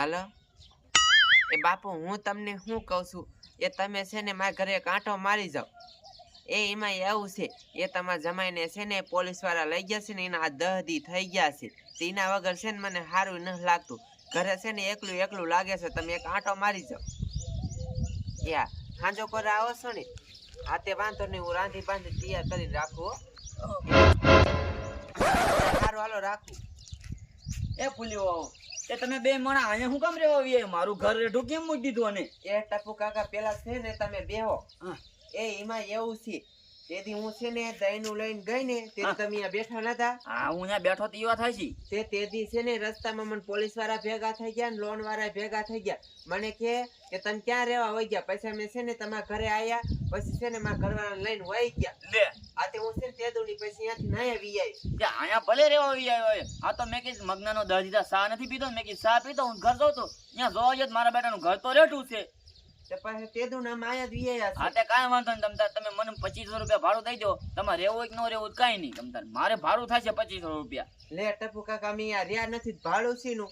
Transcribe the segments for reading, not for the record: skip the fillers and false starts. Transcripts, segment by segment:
હાલો એ બાપુ હું તમને શું કહું છું એ તમે છે ને મારા ઘરે કાંટો મારી જાઓ એ એમાં એવું છે એ તમારા જમાઈને છે ને પોલીસ વાળા લઈ ગયા છે ને એના આ 10 દી થઈ ગયા છે તેના વગર છે ને મને સારું ન લાગતું ઘરે છે ને એકલું એકલું લાગે છે તમે એક આંટો મારી જાઓ યા હાંજો કરે આવો છો ને આ તે વાંધો નહીં હું રાંધી બાંધી તૈયાર કરીને રાખું સારું હાલો રાખું એ પુલ્યો એ તમે બે મણા અહીંયા હું કામ રહેવા આવ્યા મારું ઘર રેઠું કેમ મૂકી દીધું અને એ ટપુ કાકા પેલા છે ને તમે બેહો એ એમાં એવું છે તેથી હું છે ને દહીંનું લઈને ગઈ ને તે તમે અહીંયા બેઠા નતા હા હું અહીંયા બેઠો તો એવા થાય છે તેથી છે ને રસ્તામાં મને પોલીસ વાળા ભેગા થઈ ગયા ને લોન વાળા ભેગા થઈ ગયા મને કે તમે ક્યાં રહેવા વહી ગયા પછી અમે છે ને તમારા ઘરે આવ્યા પછી છે ને મારા ઘરવાળાને લઈને વહી ગયા લે આતે હું છે ને તેદુની પછી અહીંયાથી નાયા વી આવી કે અહીંયા ભલે રહેવા આવ્યા હોય આ તો મેં કીધું મગનાનો 10 દીધા સા નથી પીતો મેં કીધું સા પીતો હું ઘર જાઉં તો અહીંયા જોવા જત મારા બેટાનું ઘર તો રેઠું છે પછી તેદું નામ આયા જ વી આવ્યા હા તે કાંઈ વાંધો નહીં તમે મને 2500 રૂપિયા ભાડું દઈ દો તમારે રહેવું હોય કે ન રહેવું કાંઈ નહીં તમતાર મારે ભાડું થશે 2500 રૂપિયા લે ટપુ કાકા અમે અહીંયા રહ્યા નથી ભાડું શીનું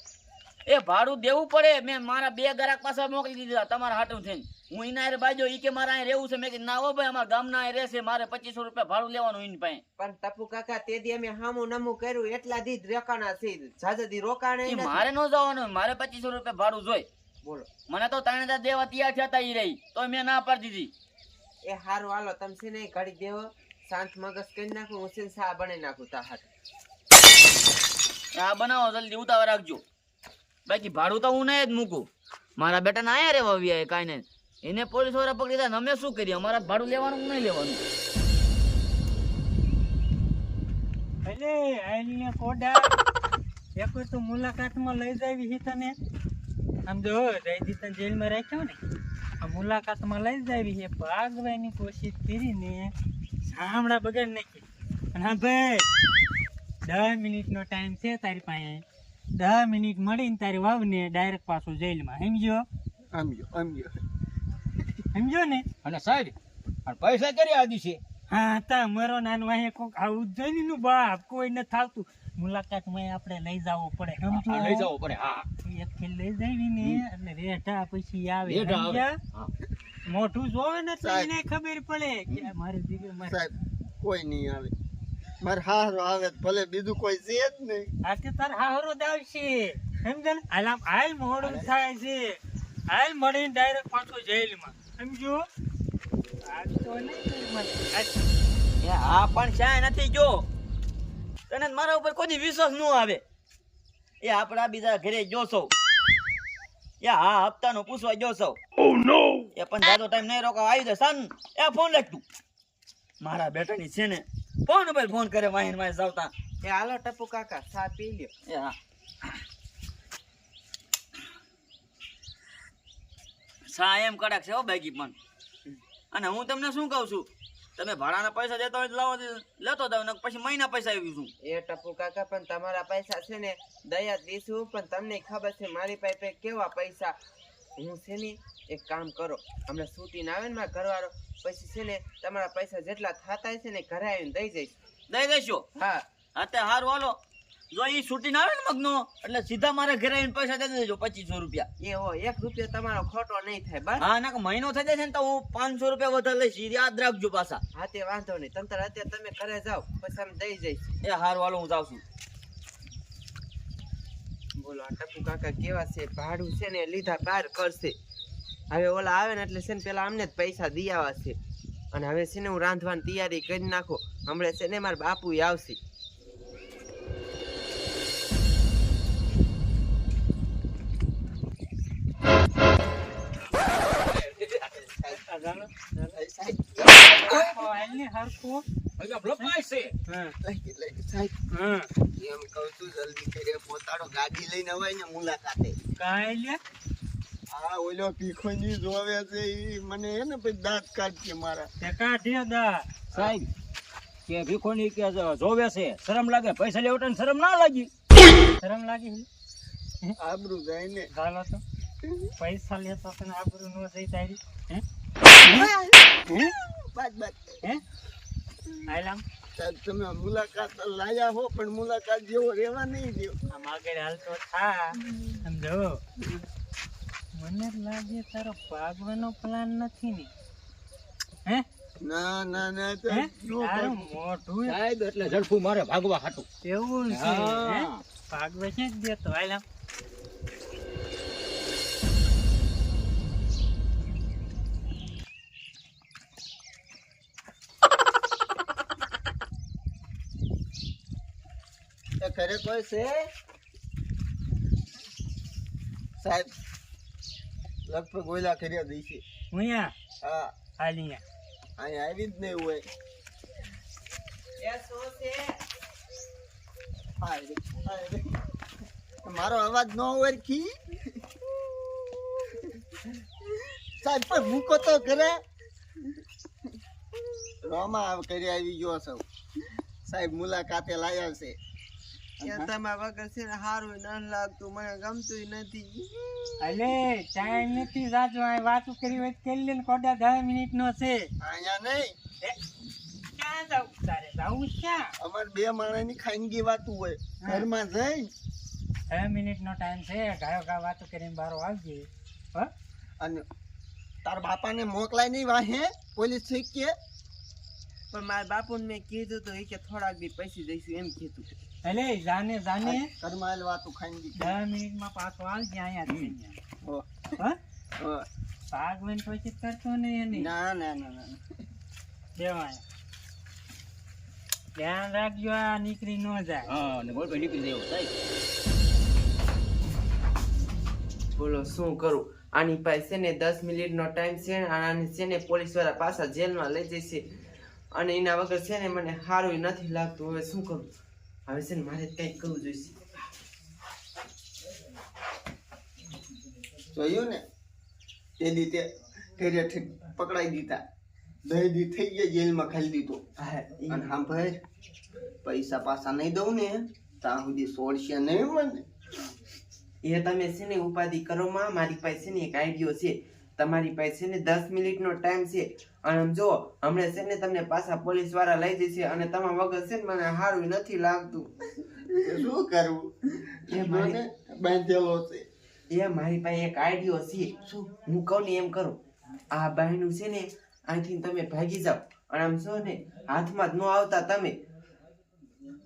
એ ભાડું દેવું પડે મેં મારા 2 ગ્રાહક પાસે મોકલી દીધા તમારા હાટું થઈને હું એના હારે બાજો ઈ કે મારા અહીં રહેવું છે મેં કીધું ના હો ભાઈ અમારા ગામના અહીં રહેશે મારે 2500 રૂપિયા ભાડું લેવાનું એની પાસે પણ ટપુ કાકા તે દી અમે હામું નમું કર્યું એટલા દી રોકાણા છે જાજદી રોકાણે મારે ન જવાનું મારે 2500 રૂપિયા ભાડું જોઈ બોલો મને તો 3000 દેવા તૈયાર થતા ઈ રહી તો મેં ના પાડી દીધી એ હારું હાલો તમે છે ને ઘડી દેવો શાંત મગજ કરી નાખું હું છે ને સા બનાવી નાખું તા હાથ આ બનાવો જલ્દી ઉતાવળ રાખજો બાકી ભાડું તો હું નહીં જ મૂકું મારા બેટાને આયા રહેવા આવ્યા કાંઈ નહીં એને પોલીસ વાળા પકડી દીધા અમે શું કરીએ અમારા ભાડું લેવાનું નહીં લેવાનું અલે આઈલીને કોડા એકો તો મુલાકાતમાં લઈ જાવી હી તને આમ જો જયદી તને જેલમાં રાખ્યો ને આ મુલાકાતમાં લઈ જાવી હે ભાગવાની કોશિશ કરીને સાંભળા બગાડ નાખી અને હા ભાઈ 10 મિનિટનો ટાઈમ છે તારી પાસે 10 મિનિટ મળીને તારી વાવને ડાયરેક્ટ પાછો જેલમાં સમજો ને અને સાહેબ અને પૈસા કરી આદી છે હા તા મરો નાનો વાહે કોક આવું જોઈને નું બાપ કોઈ ન થાવતું મુલાકાતમાં આપણે લઈ જવું પડે સમજો લઈ જવો પડે હા એક ખેલ લઈ જાવી ને એટલે રેઠા પછી આવે રેઠા આવે. સમજ્યા? મોઢું જોવે ને તો એને ખબર પડે કે મારી દીકરી મારી સાહેબ કોઈ નહીં આવે મારે હારો આવે ભલે બીજું કોઈ છે જ નહીં આ કે તાર હારો જ આવશે સમજે ને આલામ હાલ મોડું થાય છે હાલ મળીને ડાયરેક્ટ પાછો જેલમાં સમજો આ તો નહીં મને આ પણ ક્યાંય નથી જો તને મારા ઉપર કોઈ વિશ્વાસ ન આવે એ આપણા બીજા ઘરે જોશો એ હા હપ્તાનો પૂછવા જોશો એ પણ જાજો ટાઈમ નહીં રોકા આવી જાય સન એ ફોન રાખ તું મારા બેટાની છે ને ફોન ઉપર ફોન કરે વાહીન વાહી જાવતા એ હાલો ટપુ કાકા સા પી લ્યો એ હા સા એમ કડક છે હો બાકી પણ અને હું તમને શું કહું છું તમે ભાડાના પૈસા દેતા હોય તો લાવો લેતો જાવ ને પછી મહિના પૈસા આવી છું એ ટપુ કાકા પણ તમારા પૈસા છે ને દયા દીશું પણ તમને ખબર છે મારી પાસે કેવા પૈસા હું છે ને એક કામ કરો હમણાં છૂટીને આવે ને મારા ઘરવાળો પછી છે ને તમારા પૈસા જેટલા થતા છે ને ઘરે આવીને દઈ જઈશ દઈ દેશો હા અત્યારે હારું હાલો જો એ છૂટીને આવે ને મગનો એટલે સીધા મારે ઘરે આવીને પૈસા દઈ દેજો 2500 રૂપિયા એ હો 1 રૂપિયો તમારો ખોટો નહીં થાય બસ હા ના મહિનો થઈ જશે ને તો હું 500 રૂપિયા વધારે લઈશ યાદ રાખજો પાછા હા તે વાંધો નહીં તમ તાર અત્યારે તમે ઘરે જાઓ પછી અમે દઈ જઈશ એ હારું હાલો હું જાઉં છું બોલો આ ટપુ કાકા કેવા છે ભાડું છે ને લીધા પાર કરશે હવે ઓલા આવે ને એટલે છે ને પેલા અમને જ પૈસા દી આવા છે અને હવે છે ને હું રાંધવાની તૈયારી કરી નાખો હમણાં છે ને મારા બાપુ આવશે હરખું અહીંયા બ્લોકમાં છે સાહેબ હા એમ કહું છું જલ્દી કરે પોતાનો ગાડી લઈને અવાય ને મુલાકાતે કાલે આ ઓલો ભીખોજી જોવે છે ઈ મને હે ને પછી દાંત કાઢશે મારા તે કાઢ્યો દા સાહેબ કે ભીખોની કે જોવે છે શરમ લાગે પૈસા લેવટા શરમ ના લાગી શરમ લાગી આબરૂ જાય ને ચાલો તો પૈસા લેતો તને આબરૂ નો જઈ તારી હે બાદ બાદ હે આયલામ સાહેબ તમે મુલાકાત લાયા હો પણ મુલાકાત જેવો રહેવા નહીં દો. આમ આગળ હાલતો થા સમજો મને લાગે તારો ભાગવાનો પ્લાન નથી ને હે ના ના ના તો હે નો તારું ભાગ. મોઢું સાહેબ એટલે ઝડપું મારે ભાગવા હાટું. એવું છે હે હા. ભાગવે છે જ દેતો આયલામ એ ઘરે કોઈ છે સાહેબ? લગભગ ઓલા કર્યા દઈશે. હુંયા હા હાલિયા અહીંયા આવી જ નહીં હોય. એ શું છે હાય રે, હાય રે. મારો અવાજ ન ઓળખી સાહેબ પણ મૂકો તો ઘરે. રોમા કરી આવી ગયો સૌ સાહેબ મુલાકાતે લાયા છે. એ તમારા વગર છે ને સારું ન લાગતું, મને ગમતું નથી. અલે ટાઈમ નથી જાજો આ વાતું કરી હોય તો કરી લે ને કોડા 10 મિનિટ નો છે અહીંયા નહીં, ક્યાં જાવ તારે જાવું ક્યાં અમાર બે માણસની ખાનગી વાતું હોય. ઘરમાં જઈ 10 મિનિટ નો ટાઈમ છે ગાયો ગા વાતું કરીને બારો આવજે હો અને તાર બાપાને મોકલાય નહીં વાહે પોલીસ થઈ કે. પણ મારા બાપુને મેં કીધું તો એ કે થોડાક દી પછી દઈશું એમ કીધું. અલે જાને જાને ઘરમાં વાતું ખાનગી. 10 મિનિટ માં પાછો આવજે અહીંયા જ થઈ હો, હો હો. ભાગવાન પછી કરતો નહીં એની ના ના ના ના દેવાય ધ્યાન રાખજો આ નીકળી ન જાય હા ને બોલ ભાઈ નીકળી દેવો સાહેબ. બોલો શું કરું? આની પાસે છે ને 10 મિનિટનો ટાઈમ છે અને આની છે ને પોલીસ વાળા પાછા જેલમાં લઈ જશે અને એના વગર છે ને મને સારું નથી લાગતું. હવે શું કરું? હવે છે ને મારે કંઈક કરવું જોઈશે. જોયું ને તે રીતે ઘરે પકડાઈ દીધા. 10 દી થઈ ગયા જેલમાં ખાલી દીધો. હા, અને હા ભાઈ પૈસા પાછા નહીં દઉં ને ત્યાં સુધી છોડશે નહીં મને. એ તમે છે ને ઉપાધિ કરો માં. મારી પાસે છે ને એક આઈડિયો છે. તમારી પાસે છે ને 10 મિનિટનો ટાઈમ છે અને આમ જો હમણાં છે ને તમને પાછા પોલીસ વાળા લઈ જશે અને તમારા વગર છે ને મને સારું નથી લાગતું. તો શું કરવું? એ મારી મને બાંધેલો છે. એ મારી પાસે એક આઈડિયો છે. શું હું કહું ને એમ કરો. આ બહેનું છે ને અહીંથી તમે ભાગી જાઓ અને આમ છો ને હાથમાં જ ન આવતા તમે.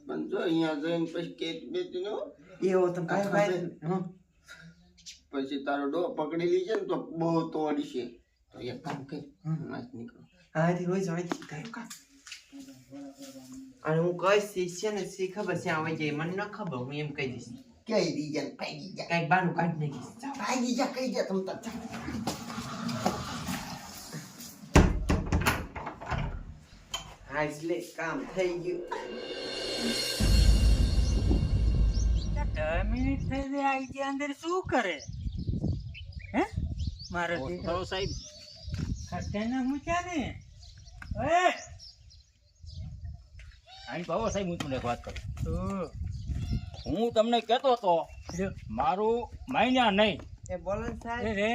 પણ જો અહીંયા જઈને પછી કેસ બેસી નો એવો તમે કાંઈ ભાઈ હં. પછી તારો ડો પકડી લીધે ને તો બહુ તોડશે. તો એક કામ કર નાચ નીકળો. અહીંથી રોજ અહીંથી ગયો કાં. અને હું કહીશ છે ને શી ખબર છે આવે જાય મને ન ખબર. હું એમ કહી દઈશ કઈ દીજે ને ભાગી જા. કાંઈક બાનું કાઢી નાખીશ. જાઓ. ભાગી જા કઈ જા તમ તાર. હા એટલે કામ થઈ ગયું. 10 મિનિટ થઈ જાય આવી ગયા અંદર શું કરે હે મારો દીકરો બોલો સાહેબ. ખર્ચાના મૂક્યા ને ઓય આની પાવો સાહેબ હું તમને એક વાત કરું. તો હું તમને કહેતો હતો જો મારું માન્યા નહીં. એ બોલો ને સાહેબ. એ રે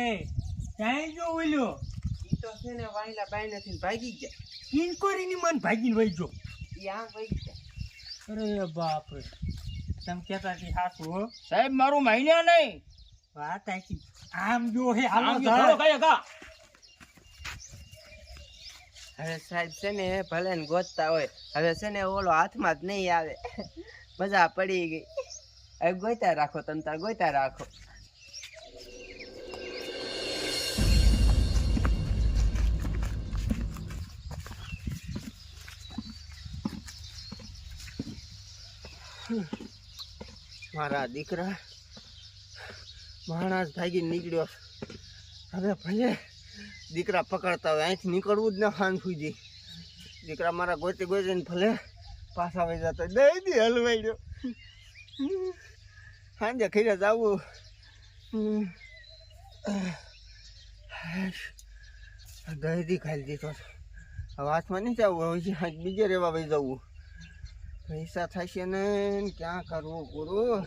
ક્યાંય જો ઓલ્યો ઈ તો છે ને વાઈલા બાઈ નથી ભાગી ગયા. ઇન્કવાયરીની મન ભાગીને વહી જો ઈ આમ વહી ગયા. અરે બાપ રે તમે કહેતા કે હાથું હો સાહેબ મારું માન્યા નહીં. વાત આખી આમ જો હે હાલો આમ જો થોડો કઈ કા. હવે સાહેબ છે ને ભલે ને ગોતતા હોય હવે છે ને ઓલો હાથમાં જ નહીં આવે. મજા પડી ગઈ. હવે ગોતા રાખો તમે તાર ગોતા રાખો. મારા દીકરા માણસ ભાગી નીકળ્યો. હવે ભલે દીકરા પકડતા હોય અહીંથી નીકળવું જ ના ખાન સુધી. દીકરા મારા ગોતી ગોતીને ભલે પાછા વહી જતો દઈ દી હલવાઈ ગયો. સાંજે ખીરે જવું. દહી દી ખાઈ દીધો. હવે હાથમાં નહીં જવું. હવે બીજે રહેવા વહી જવું. પૈસા થશે ને ક્યાં કરવું પૂરું.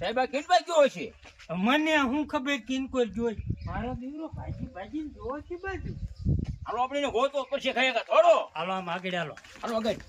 સાહેબ આ કેટલા ગયો છે? મને હું ખબર કિનકોર જોઈ મારો દીકરો ભાજી ભાજીને જોવો છે બાજુ. હાલો આપણે એને ગોતો પછી ખાય થોડો. હાલો આમ આગળ હાલો. હાલો આગળ.